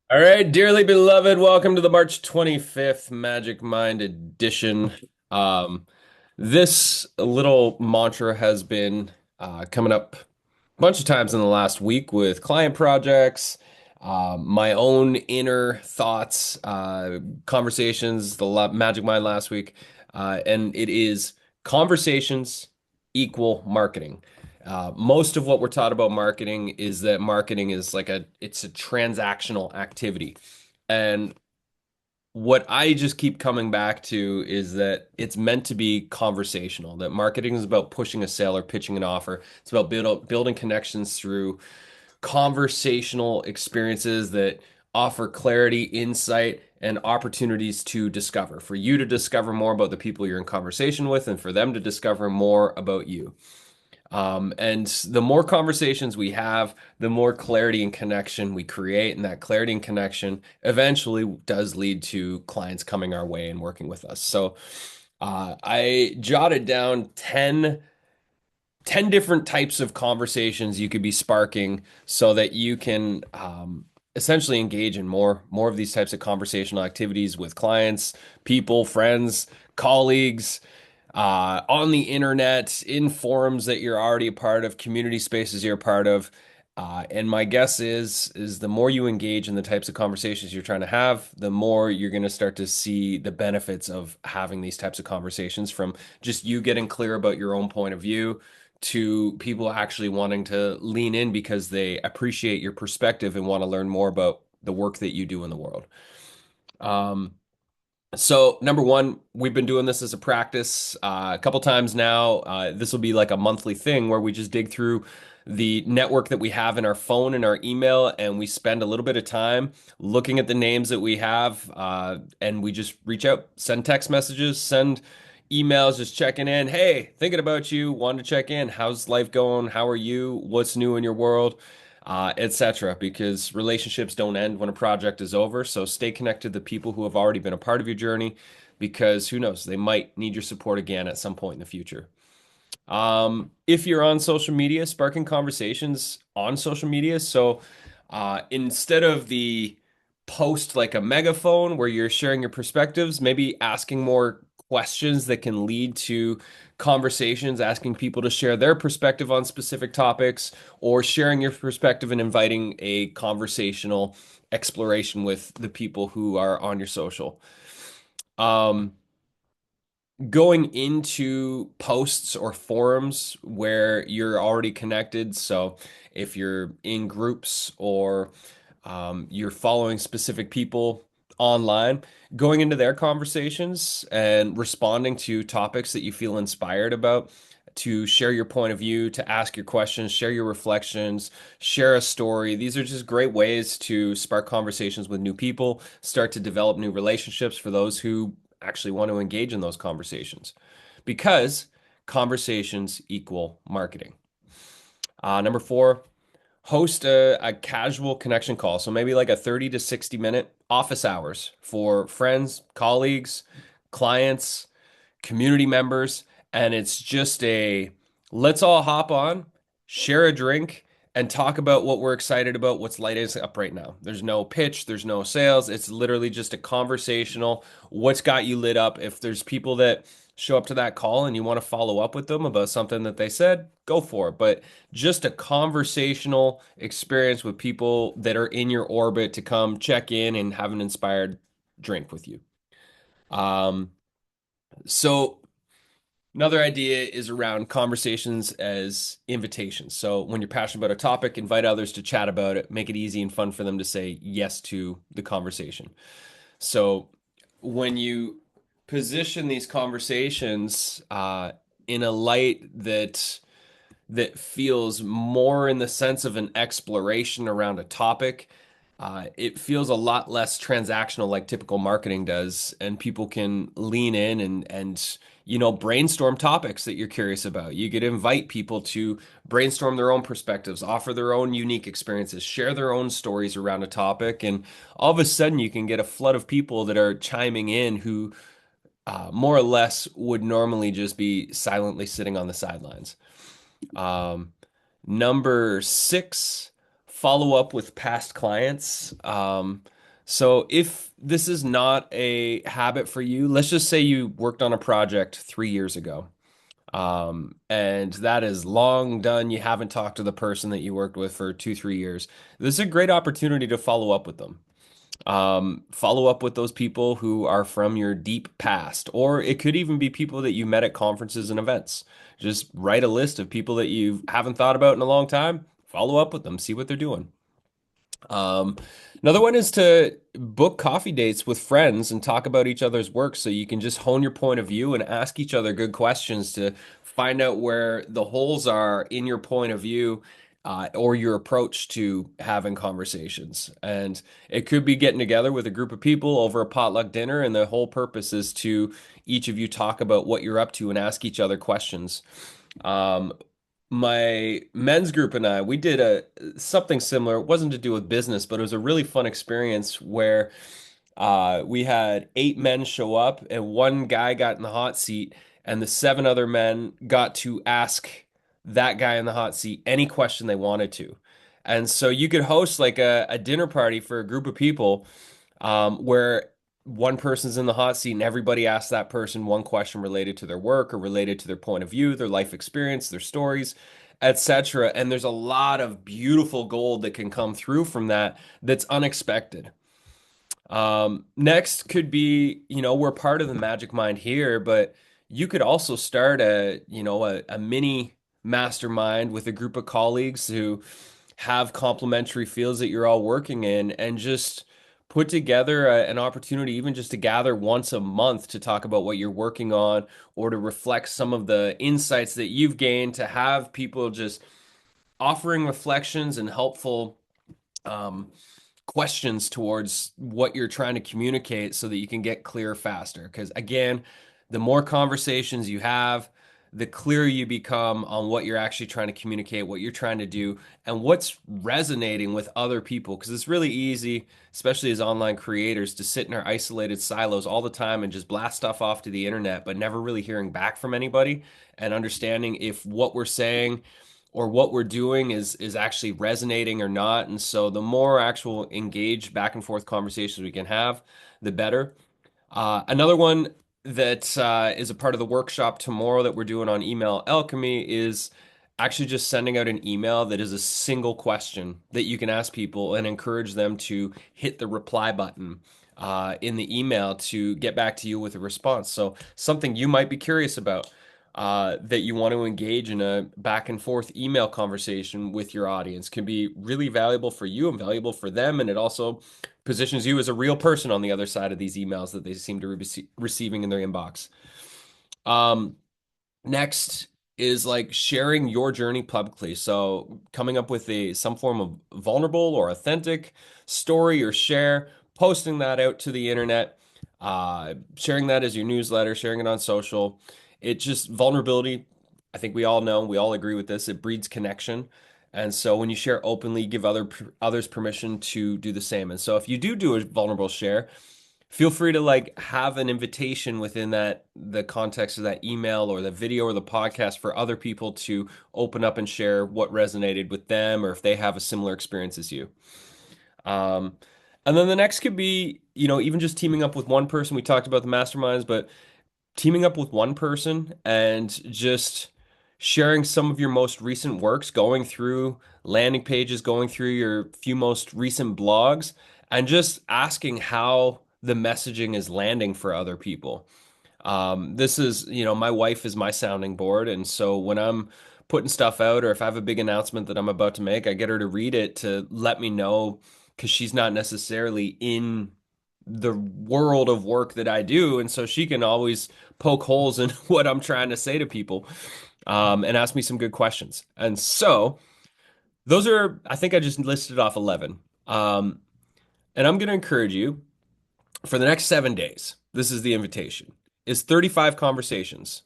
All right, dearly beloved, welcome to the March 25th Magic Mind edition. Um, this little mantra has been coming up a bunch of times in the last week with client projects, my own inner thoughts, conversations, the Magic Mind last week, and it is conversations equal marketing. Most of what we're taught about marketing is that marketing is it's a transactional activity. And what I just keep coming back to is that it's meant to be conversational, that marketing is about pushing a sale or pitching an offer. It's about building connections through conversational experiences that offer clarity, insight, and opportunities to discover. For you to discover more about the people you're in conversation with, and for them to discover more about you. And the more conversations we have, the more clarity and connection we create. And that clarity and connection eventually does lead to clients coming our way and working with us. So I jotted down 10 different types of conversations you could be sparking so that you can essentially engage in more of these types of conversational activities with clients, people, friends, colleagues, on the internet, in forums that you're already a part of, community spaces you're a part of. And my guess is the more you engage in the types of conversations you're trying to have, the more you're going to start to see the benefits of having these types of conversations, from just you getting clear about your own point of view to people actually wanting to lean in because they appreciate your perspective and want to learn more about the work that you do in the world. Um, so number one, we've been doing this as a practice a couple times now. This will be like a monthly thing where we just dig through the network that we have in our phone and our email, and we spend a little bit of time looking at the names that we have, and we just reach out, send text messages, send emails, just checking in. Hey, thinking about you, wanted to check in. How's life going? How are you? What's new in your world? Etc. Because relationships don't end when a project is over. So stay connected to people who have already been a part of your journey, because who knows, they might need your support again at some point in the future. If you're on social media, sparking conversations on social media. So instead of the post like a megaphone where you're sharing your perspectives, maybe asking more questions that can lead to conversations, asking people to share their perspective on specific topics, or sharing your perspective and inviting a conversational exploration with the people who are on your social. Um, Going into posts or forums where you're already connected. So if you're in groups or you're following specific people online, going into their conversations and responding to topics that you feel inspired about, to share your point of view, to ask your questions, share your reflections, share a story. These are just great ways to spark conversations with new people, start to develop new relationships for those who actually want to engage in those conversations, because conversations equal marketing. Number four, host a casual connection call. So maybe like a 30 to 60 minute office hours for friends, colleagues, clients, community members. And it's just a let's all hop on, share a drink, and talk about what we're excited about, what's lighting us up right now. There's no pitch, there's no sales. It's literally just a conversational, what's got you lit up. If there's people that show up to that call and you want to follow up with them about something that they said, go for it. But just a conversational experience with people that are in your orbit to come check in and have an inspired drink with you. Um, so Another idea is around conversations as invitations. So when you're passionate about a topic, invite others to chat about it, make it easy and fun for them to say yes to the conversation. So when you position these conversations in a light that feels more in the sense of an exploration around a topic. It feels a lot less transactional like typical marketing does, and people can lean in and brainstorm topics that you're curious about. You could invite people to brainstorm their own perspectives, offer their own unique experiences, share their own stories around a topic, and all of a sudden you can get a flood of people that are chiming in who more or less would normally just be silently sitting on the sidelines. Um, Number six, follow up with past clients. So if this is not a habit for you, let's just say you worked on a project 3 years ago. And that is long done. You haven't talked to the person that you worked with for 2, 3 years. This is a great opportunity to follow up with them. Follow up with those people who are from your deep past, or it could even be people that you met at conferences and events. Just write a list of people that you haven't thought about in a long time. Follow up with them, see what they're doing. Um, Another one is to book coffee dates with friends and talk about each other's work so you can just hone your point of view and ask each other good questions to find out where the holes are in your point of view, or your approach to having conversations. And it could be getting together with a group of people over a potluck dinner, and the whole purpose is to each of you talk about what you're up to and ask each other questions. Um, my men's group and I, we did a something similar. It wasn't to do with business, but it was a really fun experience where we had 8 men show up, and one guy got in the hot seat, and the 7 other men got to ask that guy in the hot seat any question they wanted to. And so you could host like a dinner party for a group of people, where one person's in the hot seat and everybody asks that person one question related to their work or related to their point of view, their life experience, their stories, etc. And there's a lot of beautiful gold that can come through from that that's unexpected. Next could be, we're part of the Magic Mind here, but you could also start a mini mastermind with a group of colleagues who have complementary fields that you're all working in, and just put together an opportunity, even just to gather once a month to talk about what you're working on, or to reflect some of the insights that you've gained, to have people just offering reflections and helpful um, questions towards what you're trying to communicate so that you can get clear faster. Because again, the more conversations you have, the clearer you become on what you're actually trying to communicate, what you're trying to do, and what's resonating with other people. Because it's really easy, especially as online creators, to sit in our isolated silos all the time and just blast stuff off to the internet, but never really hearing back from anybody and understanding if what we're saying or what we're doing is actually resonating or not. And so the more actual engaged back and forth conversations we can have, the better. Another one that is a part of the workshop tomorrow that we're doing on email alchemy is actually just sending out an email that is a single question that you can ask people and encourage them to hit the reply button in the email to get back to you with a response. So something you might be curious about, that you want to engage in a back and forth email conversation with your audience, can be really valuable for you and valuable for them. And it also positions you as a real person on the other side of these emails that they seem to be receiving in their inbox. Um, Next is like sharing your journey publicly. So coming up with a some form of vulnerable or authentic story or share, posting that out to the internet, sharing that as your newsletter, sharing it on social. It just vulnerability. I think we all know, we all agree with this. It breeds connection. And so when you share openly, give others permission to do the same. And so if you do a vulnerable share, feel free to like have an invitation within the context of that email or the video or the podcast for other people to open up and share what resonated with them, or if they have a similar experience as you. Um, and then the next could be, even just teaming up with one person. We talked about the masterminds, but teaming up with one person and just sharing some of your most recent works, going through landing pages, going through your few most recent blogs, and just asking how the messaging is landing for other people. This is, my wife is my sounding board. And so when I'm putting stuff out, or if I have a big announcement that I'm about to make, I get her to read it to let me know, because she's not necessarily in the world of work that I do. And so she can always poke holes in what I'm trying to say to people, and ask me some good questions. And so those are, I think I just listed off 11. And I'm going to encourage you for the next 7 days. This is the invitation, is 35 conversations,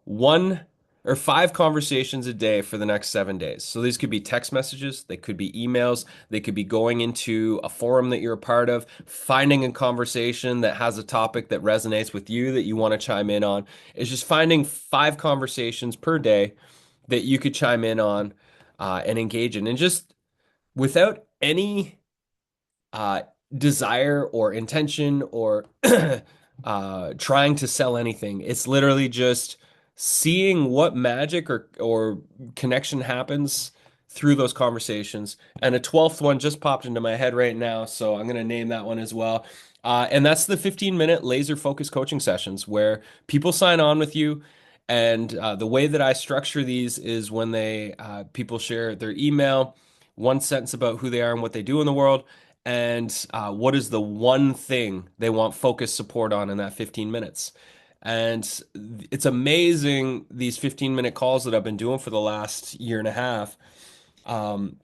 one or five conversations a day for the next 7 days. So these could be text messages, they could be emails, they could be going into a forum that you're a part of, finding a conversation that has a topic that resonates with you that you want to chime in on. It's just finding 5 conversations per day that you could chime in on, and engage in, and just without any desire or intention or trying to sell anything. It's literally just seeing what magic or connection happens through those conversations. And a 12th one just popped into my head right now, so I'm going to name that one as well. And that's the 15-minute laser focus coaching sessions where people sign on with you. And the way that I structure these is when they people share their email, one sentence about who they are and what they do in the world, and what is the one thing they want focused support on in that 15 minutes. And it's amazing these 15-minute calls that I've been doing for the last year and a half, um,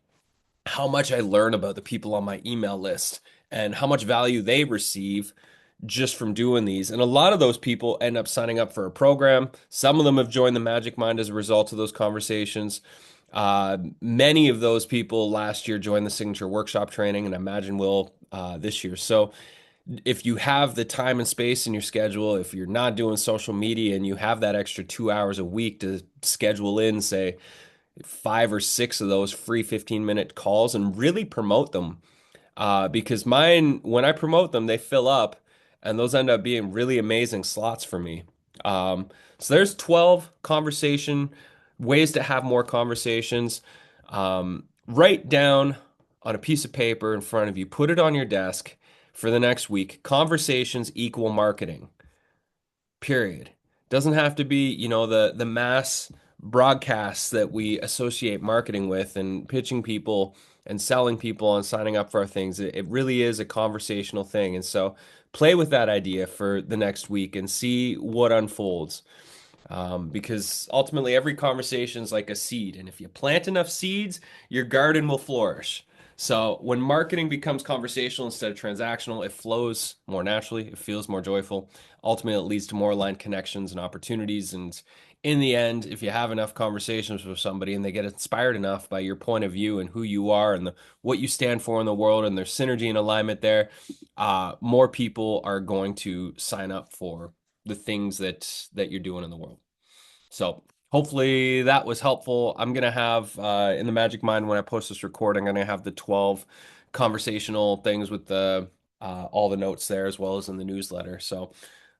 how much I learn about the people on my email list and how much value they receive just from doing these. And a lot of those people end up signing up for a program. Some of them have joined the Magic Mind as a result of those conversations. Many of those people last year joined the signature workshop training, and I imagine will this year. So if you have the time and space in your schedule, if you're not doing social media and you have that extra 2 hours a week to schedule in, say, 5 or 6 of those free 15-minute calls and really promote them, because mine, when I promote them, they fill up, and those end up being really amazing slots for me. Um, so there's 12 conversation ways to have more conversations. Write down on a piece of paper in front of you, put it on your desk for the next week. Conversations equal marketing, period. Doesn't have to be, the mass broadcasts that we associate marketing with and pitching people and selling people and signing up for our things. It really is a conversational thing. And so play with that idea for the next week and see what unfolds. Because ultimately every conversation is like a seed, and if you plant enough seeds, your garden will flourish. So when marketing becomes conversational instead of transactional, it flows more naturally, it feels more joyful. Ultimately, it leads to more aligned connections and opportunities. And in the end, if you have enough conversations with somebody and they get inspired enough by your point of view and who you are and what you stand for in the world, and there's synergy and alignment there, more people are going to sign up for the things that you're doing in the world. So hopefully that was helpful. I'm gonna have in the Magic Mind when I post this recording, I'm gonna have the 12 conversational things with the all the notes there as well as in the newsletter. So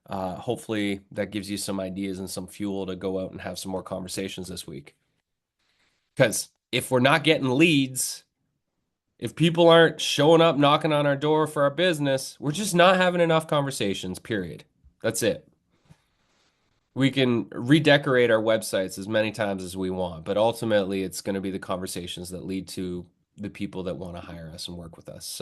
hopefully that gives you some ideas and some fuel to go out and have some more conversations this week. Because if we're not getting leads, if people aren't showing up knocking on our door for our business, we're just not having enough conversations, period. That's it. We can redecorate our websites as many times as we want, but ultimately it's going to be the conversations that lead to the people that want to hire us and work with us.